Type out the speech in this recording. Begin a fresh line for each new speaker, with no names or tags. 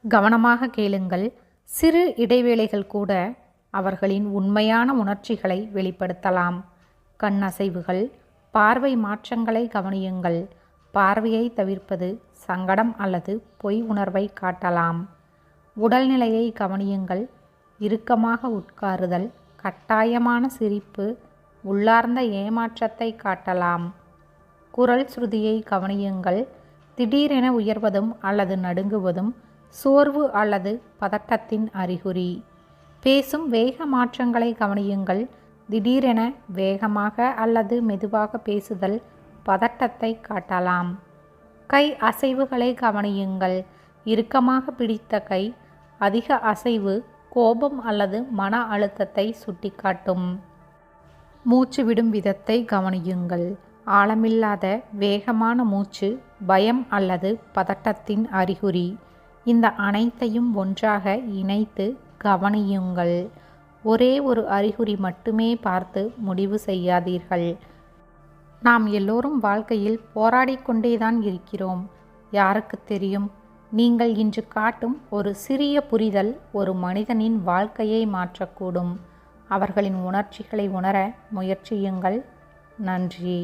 கவனமாக கேளுங்கள். சிறு இடைவேளைகள் கூட அவர்களின் உண்மையான உணர்ச்சிகளை வெளிப்படுத்தலாம். கண் அசைவுகள், பார்வை மாற்றங்களை கவனியுங்கள். பார்வையை தவிர்ப்பது சங்கடம் அல்லது பொய் உணர்வை காட்டலாம். உடல்நிலையை கவனியுங்கள். இறுக்கமாக உட்காருதல், கட்டாயமான சிரிப்பு உள்ளார்ந்த ஏமாற்றத்தை காட்டலாம். குரல் சுருதியை கவனியுங்கள். திடீரென உயர்வதும் அல்லது நடுங்குவதும் சோர்வு அல்லது பதட்டத்தின் அறிகுறி. பேசும் வேக மாற்றங்களை கவனியுங்கள். திடீரென வேகமாக அல்லது மெதுவாக பேசுதல் பதட்டத்தை காட்டலாம். கை அசைவுகளை கவனியுங்கள். இறுக்கமாக பிடித்த கை, அதிக அசைவு கோபம் அல்லது மன அழுத்தத்தை சுட்டிக்காட்டும். மூச்சு விடும் விதத்தை கவனியுங்கள். ஆழமில்லாத வேகமான மூச்சு பயம் அல்லது பதட்டத்தின் அறிகுறி. இந்த அனைத்தையும் ஒன்றாக இணைத்து கவனியுங்கள். ஒரே ஒரு அறிகுறி மட்டுமே பார்த்து முடிவு செய்யாதீர்கள். நாம் எல்லோரும் வாழ்க்கையில் போராடிக்கொண்டேதான் இருக்கிறோம். யாருக்கு தெரியும், நீங்கள் இன்று காட்டும் ஒரு சிறிய புரிதல் ஒரு மனிதனின் வாழ்க்கையை மாற்றக்கூடும். அவர்களின் உணர்ச்சிகளை உணர முயற்சியுங்கள். நன்றி.